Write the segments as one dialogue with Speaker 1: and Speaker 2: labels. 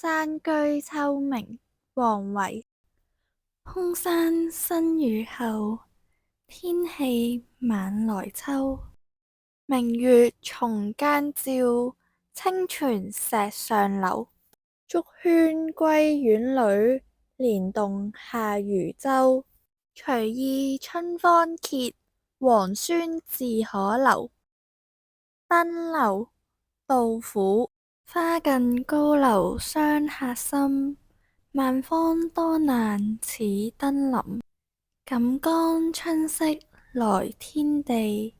Speaker 1: 山居秋暝，王維。空山新雨後，天氣晚來秋。明月松間照，清泉石上流。竹喧歸院裏，蓮動下漁舟。隨意春芳歇，王孫自可留。登樓，杜甫。花近高樓傷客心，萬方多難此登臨。錦江春色來天地，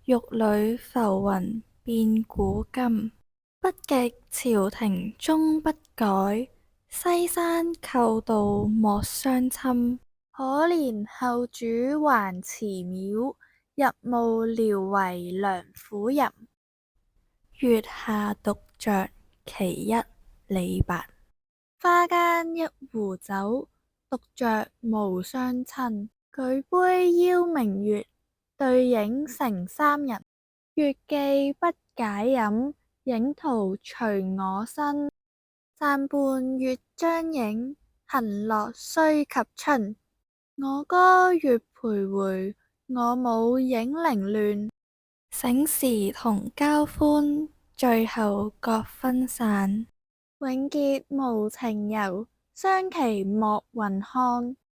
Speaker 1: 玉壘浮雲變古今。北極朝廷終不改，西山寇盜莫相侵。可憐後主還祠廟，日暮聊為梁甫吟。月下獨酌其一，李白。花間一壺酒，獨酌無相親。舉杯邀明月，對影成三人。月既不解飲，影徒隨我身。暫伴月將影，行樂須及春。我歌月徘徊，我舞影零亂。醒時同交歡，醉後各分散。永結無情遊，相期邈雲漢。